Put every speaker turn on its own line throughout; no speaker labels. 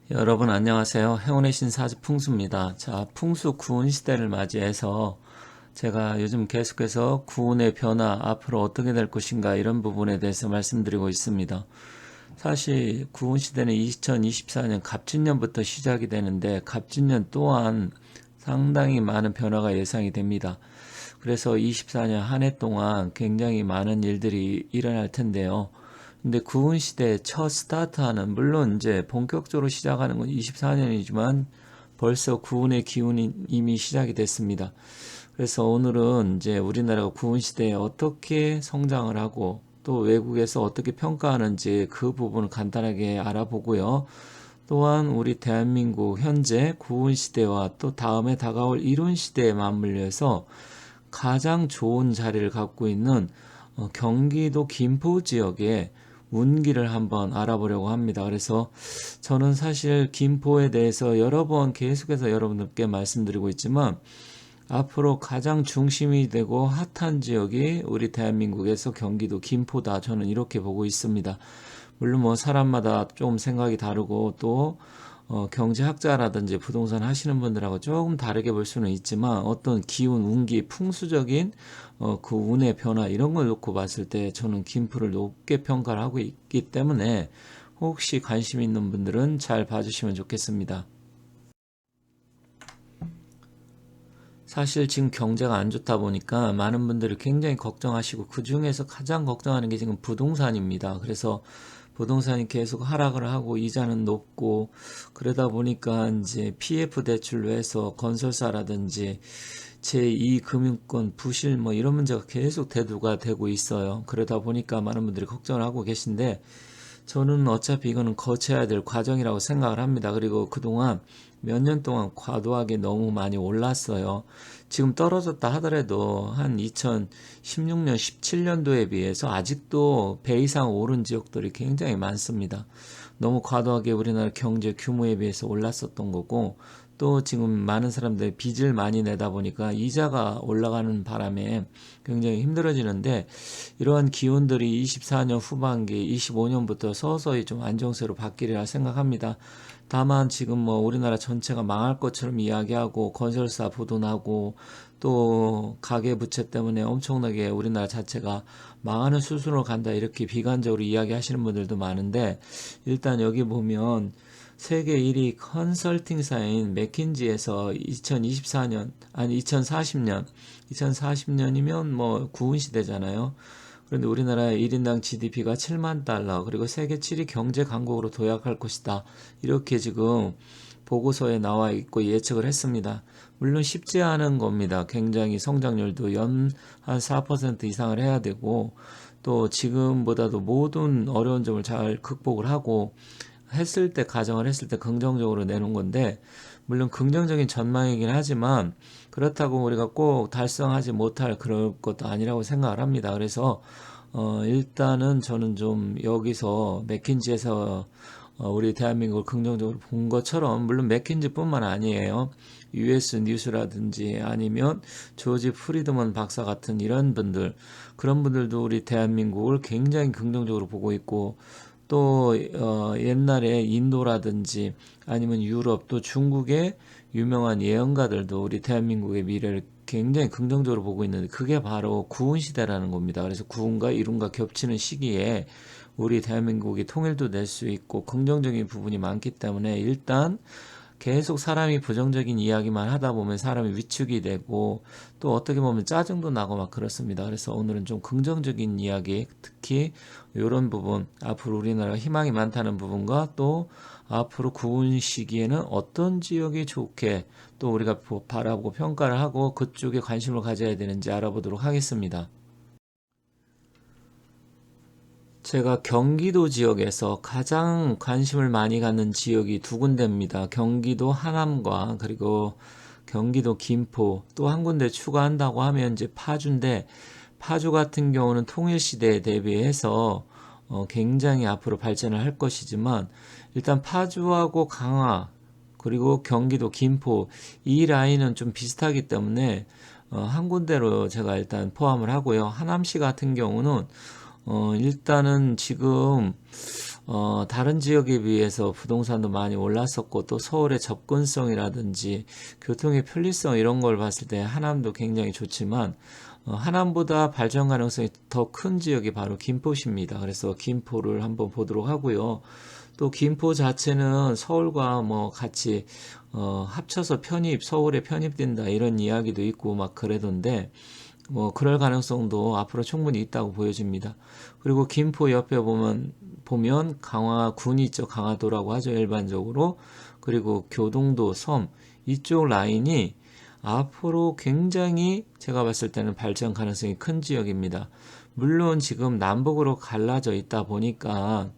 여러분 안녕하세요. 행운의 신사주 풍수입니다. 자, 풍수 구운 시대를 맞이해서 제가 요즘 계속해서 구운의 변화, 앞으로 어떻게 될 것인가 이런 부분에 대해서 말씀드리고 있습니다. 사실 구운 시대는 2024년 갑진년부터 시작이 되는데 갑진년 또한 상당히 많은 변화가 예상이 됩니다. 그래서 24년 한 해 동안 굉장히 많은 일들이 일어날 텐데요. 근데 구운 시대 첫 스타트하는, 물론 이제 본격적으로 시작하는 건 24년이지만 벌써 구운의 기운이 이미 시작이 됐습니다. 그래서 오늘은 이제 우리나라가 구운 시대에 어떻게 성장을 하고 또 외국에서 어떻게 평가하는지 그 부분을 간단하게 알아보고요. 또한 우리 대한민국 현재 구운 시대와 또 다음에 다가올 이룬 시대에 맞물려서 가장 좋은 자리를 갖고 있는 경기도 김포 지역의 운기를 한번 알아보려고 합니다. 그래서 저는 사실 김포에 대해서 여러 번 계속해서 여러분들께 말씀드리고 있지만 앞으로 가장 중심이 되고 핫한 지역이 우리 대한민국에서 경기도 김포다. 저는 이렇게 보고 있습니다. 물론 뭐 사람마다 좀 생각이 다르고 또 경제학자라든지 부동산 하시는 분들하고 조금 다르게 볼 수는 있지만 어떤 기운, 운기, 풍수적인 그 운의 변화 이런 걸 놓고 봤을 때 저는 김포를 높게 평가를 하고 있기 때문에 혹시 관심 있는 분들은 잘 봐주시면 좋겠습니다. 사실 지금 경제가 안 좋다 보니까 많은 분들이 굉장히 걱정하시고 그 중에서 가장 걱정하는 게 지금 부동산입니다. 그래서 부동산이 계속 하락을 하고 이자는 높고 그러다 보니까 이제 PF 대출로 해서 건설사라든지 제2금융권 부실 뭐 이런 문제가 계속 대두가 되고 있어요. 그러다 보니까 많은 분들이 걱정을 하고 계신데 저는 어차피 이거는 거쳐야 될 과정이라고 생각을 합니다. 그리고 그동안 몇 년 동안 과도하게 너무 많이 올랐어요. 지금 떨어졌다 하더라도 한 2016년, 17년도에 비해서 아직도 배 이상 오른 지역들이 굉장히 많습니다. 너무 과도하게 우리나라 경제 규모에 비해서 올랐었던 거고 또 지금 많은 사람들이 빚을 많이 내다 보니까 이자가 올라가는 바람에 굉장히 힘들어지는데 이러한 기운들이 24년 후반기, 25년부터 서서히 좀 안정세로 바뀌리라 생각합니다. 다만 지금 뭐 우리나라 전체가 망할 것처럼 이야기하고 건설사 부도나고 또 가계부채 때문에 엄청나게 우리나라 자체가 망하는 수순으로 간다 이렇게 비관적으로 이야기하시는 분들도 많은데 일단 여기 보면 세계 1위 컨설팅사인 맥킨지에서 2024년 아니 2040년이면 뭐 구은 시대잖아요. 그런데 우리나라의 1인당 GDP가 7만 달러 그리고 세계 7위 경제 강국으로 도약할 것이다. 이렇게 지금 보고서에 나와 있고 예측을 했습니다. 물론 쉽지 않은 겁니다. 굉장히 성장률도 연 한 4% 이상을 해야 되고 또 지금보다도 모든 어려운 점을 잘 극복을 하고 했을 때 가정을 했을 때 긍정적으로 내놓은 건데 물론 긍정적인 전망이긴 하지만 그렇다고 우리가 꼭 달성하지 못할 그럴 것도 아니라고 생각을 합니다. 그래서 일단은 저는 좀 여기서 맥킨지에서 우리 대한민국을 긍정적으로 본 것처럼 물론 맥킨지뿐만 아니에요. US 뉴스라든지 아니면 조지 프리드먼 박사 같은 이런 분들 그런 분들도 우리 대한민국을 굉장히 긍정적으로 보고 있고 또 옛날에 인도라든지 아니면 유럽 또 중국의 유명한 예언가들도 우리 대한민국의 미래를 굉장히 긍정적으로 보고 있는데 그게 바로 구은 시대라는 겁니다. 그래서 구은과 이룬과 겹치는 시기에 우리 대한민국이 통일도 낼 수 있고 긍정적인 부분이 많기 때문에 일단 계속 사람이 부정적인 이야기만 하다 보면 사람이 위축이 되고 또 어떻게 보면 짜증도 나고 막 그렇습니다. 그래서 오늘은 좀 긍정적인 이야기, 특히 이런 부분, 앞으로 우리나라가 희망이 많다는 부분과 또 앞으로 구은 시기에는 어떤 지역이 좋게 또 우리가 바라보고 평가를 하고 그쪽에 관심을 가져야 되는지 알아보도록 하겠습니다. 제가 경기도 지역에서 가장 관심을 많이 갖는 지역이 두 군데입니다. 경기도 하남과 그리고 경기도 김포 또 한 군데 추가한다고 하면 이제 파주인데 파주 같은 경우는 통일시대에 대비해서 굉장히 앞으로 발전을 할 것이지만 일단 파주하고 강화 그리고 경기도 김포 이 라인은 좀 비슷하기 때문에 한 군데로 제가 일단 포함을 하고요. 하남시 같은 경우는 일단은 지금 다른 지역에 비해서 부동산도 많이 올랐었고 또 서울의 접근성이라든지 교통의 편리성 이런 걸 봤을 때 하남도 굉장히 좋지만 하남보다 발전 가능성이 더 큰 지역이 바로 김포시입니다. 그래서 김포를 한번 보도록 하고요. 또 김포 자체는 서울과 뭐 같이 합쳐서 서울에 편입된다 이런 이야기도 있고 막 그러던데 뭐 그럴 가능성도 앞으로 충분히 있다고 보여집니다. 그리고 김포 옆에 보면 강화군이 있죠. 강화도라고 하죠. 일반적으로. 그리고 교동도, 섬 이쪽 라인이 앞으로 굉장히 제가 봤을 때는 발전 가능성이 큰 지역입니다. 물론 지금 남북으로 갈라져 있다 보니까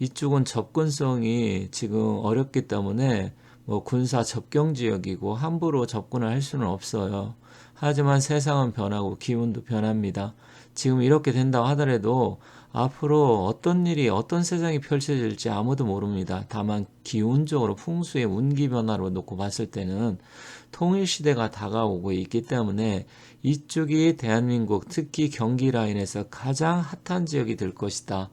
이쪽은 접근성이 지금 어렵기 때문에 뭐 군사 접경 지역이고 함부로 접근을 할 수는 없어요. 하지만 세상은 변하고 기온도 변합니다. 지금 이렇게 된다고 하더라도 앞으로 어떤 일이 어떤 세상이 펼쳐질지 아무도 모릅니다. 다만 기운적으로 풍수의 운기 변화로 놓고 봤을 때는 통일시대가 다가오고 있기 때문에 이쪽이 대한민국 특히 경기 라인에서 가장 핫한 지역이 될 것이다.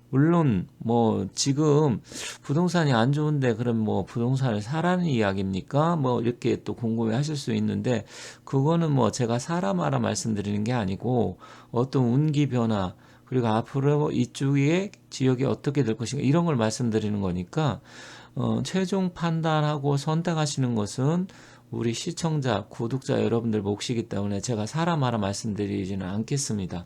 물론 뭐 지금 부동산이 안 좋은데 그럼 뭐 부동산을 사라는 이야기입니까? 뭐 이렇게 또 궁금해 하실 수 있는데 그거는 뭐 제가 사람마다 말씀드리는 게 아니고 어떤 운기 변화 그리고 앞으로 이쪽의 지역이 어떻게 될 것인가 이런 걸 말씀드리는 거니까 최종 판단하고 선택하시는 것은 우리 시청자, 구독자 여러분들 몫이기 때문에 제가 사람마다 말씀드리지는 않겠습니다.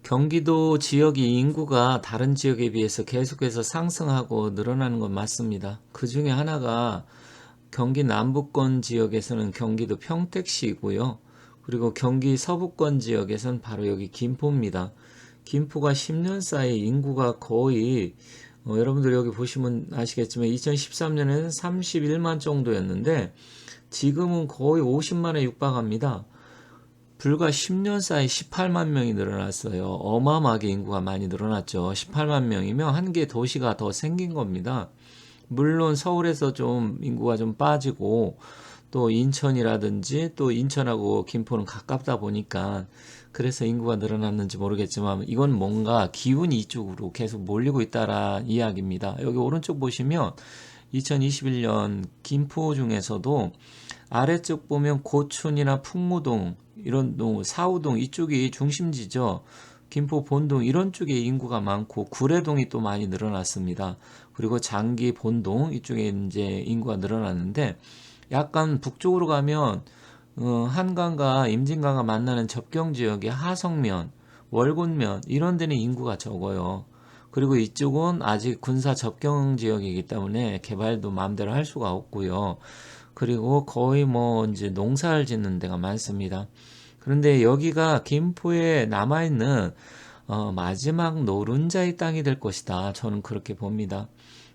경기도 지역이 인구가 다른 지역에 비해서 계속해서 상승하고 늘어나는 건 맞습니다. 그 중에 하나가 경기 남부권 지역에서는 경기도 평택시이고요. 그리고 경기 서부권 지역에서는 바로 여기 김포입니다. 김포가 10년 사이 인구가 거의 여러분들 여기 보시면 아시겠지만 2013년에는 31만 정도였는데 지금은 거의 50만에 육박합니다. 불과 10년 사이 18만 명이 늘어났어요. 어마어마하게 인구가 많이 늘어났죠. 18만 명이면 한 개 도시가 더 생긴 겁니다. 물론 서울에서 좀 인구가 좀 빠지고 또 인천이라든지 또 인천하고 김포는 가깝다 보니까 그래서 인구가 늘어났는지 모르겠지만 이건 뭔가 기운이 이쪽으로 계속 몰리고 있다라는 이야기입니다. 여기 오른쪽 보시면 2021년 김포 중에서도 아래쪽 보면 고춘이나 풍무동 이런 동 사우동 이쪽이 중심지죠. 김포 본동 이런 쪽에 인구가 많고 구례동이 또 많이 늘어났습니다. 그리고 장기 본동 이쪽에 이제 인구가 늘어났는데 약간 북쪽으로 가면 한강과 임진강과 만나는 접경 지역의 하성면, 월곤면 이런 데는 인구가 적어요. 그리고 이쪽은 아직 군사 접경 지역이기 때문에 개발도 마음대로 할 수가 없고요. 그리고 거의 뭐 이제 농사를 짓는 데가 많습니다. 그런데 여기가 김포에 남아있는 마지막 노른자의 땅이 될 것이다. 저는 그렇게 봅니다.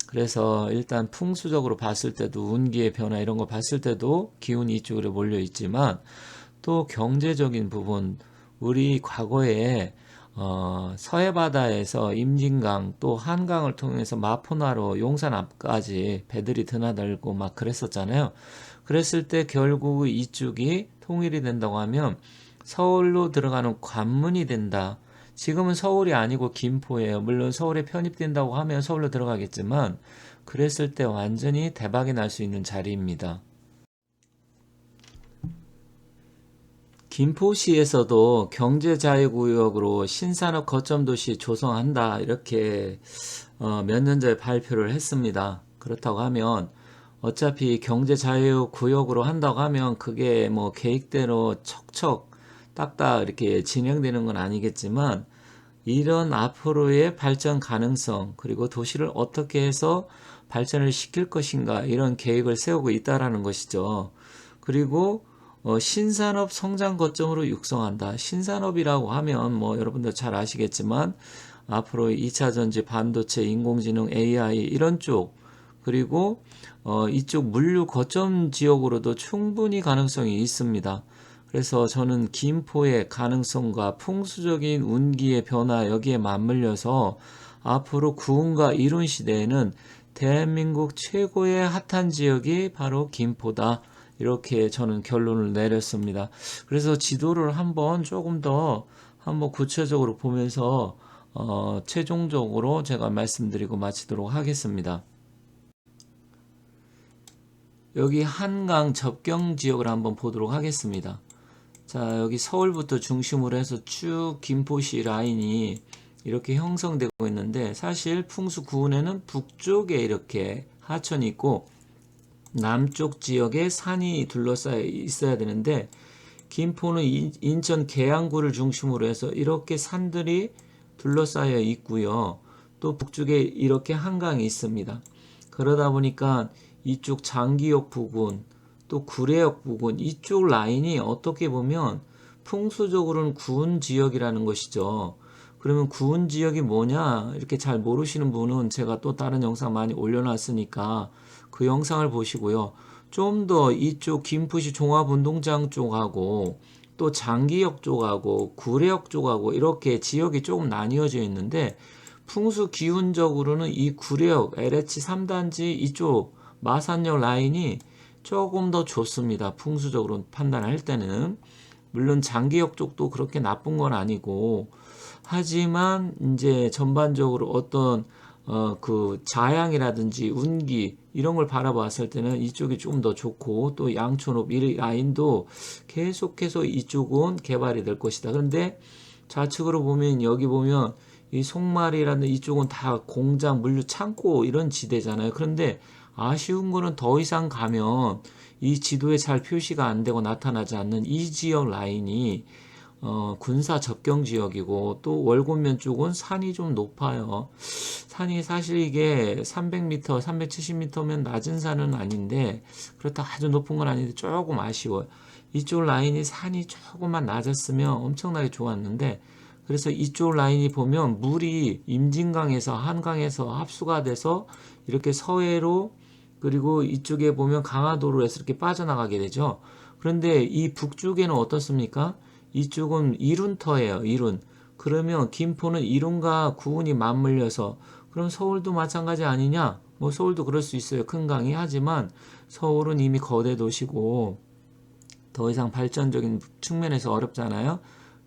그래서 일단 풍수적으로 봤을 때도 운기의 변화 이런 거 봤을 때도 기운이 이쪽으로 몰려 있지만 또 경제적인 부분 우리 과거에 서해 바다에서 임진강 또 한강을 통해서 마포나루 용산 앞까지 배들이 드나들고 막 그랬었잖아요. 그랬을 때 결국 이쪽이 통일이 된다고 하면 서울로 들어가는 관문이 된다. 지금은 서울이 아니고 김포예요. 물론 서울에 편입된다고 하면 서울로 들어가겠지만 그랬을 때 완전히 대박이 날 수 있는 자리입니다. 김포시에서도 경제자유구역으로 신산업 거점도시 조성한다 이렇게 몇 년 전에 발표를 했습니다. 그렇다고 하면 어차피 경제자유구역으로 한다고 하면 그게 뭐 계획대로 척척 딱딱 이렇게 진행되는 건 아니겠지만 이런 앞으로의 발전 가능성 그리고 도시를 어떻게 해서 발전을 시킬 것인가 이런 계획을 세우고 있다라는 것이죠. 그리고 신산업 성장 거점으로 육성한다. 신산업이라고 하면 뭐 여러분들 잘 아시겠지만 앞으로 2차 전지, 반도체, 인공지능, AI 이런 쪽 그리고 이쪽 물류 거점 지역으로도 충분히 가능성이 있습니다. 그래서 저는 김포의 가능성과 풍수적인 운기의 변화 여기에 맞물려서 앞으로 구운과 이룬 시대에는 대한민국 최고의 핫한 지역이 바로 김포다. 이렇게 저는 결론을 내렸습니다. 그래서 지도를 한번 조금 더 한번 구체적으로 보면서 최종적으로 제가 말씀드리고 마치도록 하겠습니다. 여기 한강 접경 지역을 한번 보도록 하겠습니다. 자, 여기 서울부터 중심으로 해서 쭉 김포시 라인이 이렇게 형성되고 있는데, 사실 풍수 구운에는 북쪽에 이렇게 하천이 있고 남쪽 지역에 산이 둘러싸여 있어야 되는데, 김포는 인천 계양구를 중심으로 해서 이렇게 산들이 둘러싸여 있고요. 또 북쪽에 이렇게 한강이 있습니다. 그러다 보니까 이쪽 장기역 부근, 또 구례역 부근, 이쪽 라인이 어떻게 보면 풍수적으로는 구은 지역이라는 것이죠. 그러면 구은 지역이 뭐냐 이렇게 잘 모르시는 분은 제가 또 다른 영상 많이 올려놨으니까 그 영상을 보시고요. 좀 더 이쪽 김포시 종합운동장 쪽하고 또 장기역 쪽하고 구례역 쪽하고 이렇게 지역이 조금 나뉘어져 있는데, 풍수 기운적으로는 이 구례역 LH 3단지 이쪽 마산역 라인이 조금 더 좋습니다. 풍수적으로 판단할 때는. 물론 장기역 쪽도 그렇게 나쁜 건 아니고, 하지만 이제 전반적으로 어떤 그 자양이라든지 운기 이런 걸 바라봤을 때는 이쪽이 좀 더 좋고, 또 양촌읍 이 라인도 계속해서 이쪽은 개발이 될 것이다. 그런데 좌측으로 보면 여기 보면 이 송말이라는 이쪽은 다 공장, 물류, 창고 이런 지대잖아요. 그런데 아쉬운 거는 더 이상 가면 이 지도에 잘 표시가 안 되고 나타나지 않는 이 지역 라인이 군사 접경 지역이고, 또 월곤면 쪽은 산이 좀 높아요. 산이 사실 이게 300m, 370m면 낮은 산은 아닌데, 그렇다 아주 높은 건 아닌데 조금 아쉬워요. 이쪽 라인이 산이 조금만 낮았으면 엄청나게 좋았는데, 그래서 이쪽 라인이 보면 물이 임진강에서 한강에서 합수가 돼서 이렇게 서해로, 그리고 이쪽에 보면 강화도로 해서 이렇게 빠져나가게 되죠. 그런데 이 북쪽에는 어떻습니까? 이쪽은 이룬터예요. 이룬. 그러면 김포는 이룬과 구운이 맞물려서, 그럼 서울도 마찬가지 아니냐? 뭐 서울도 그럴 수 있어요. 큰 강이. 하지만 서울은 이미 거대 도시고 더 이상 발전적인 측면에서 어렵잖아요.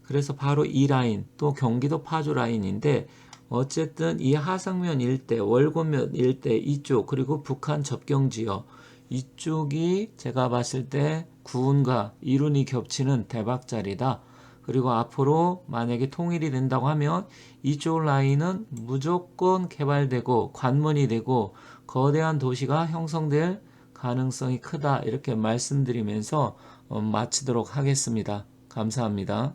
그래서 바로 이 라인, 또 경기도 파주 라인인데, 어쨌든 이 하상면 일대, 월곤면 일대 이쪽, 그리고 북한 접경 지역 이쪽이 제가 봤을 때 구운과 이룬이 겹치는 대박자리다. 그리고 앞으로 만약에 통일이 된다고 하면 이쪽 라인은 무조건 개발되고 관문이 되고 거대한 도시가 형성될 가능성이 크다. 이렇게 말씀드리면서 마치도록 하겠습니다. 감사합니다.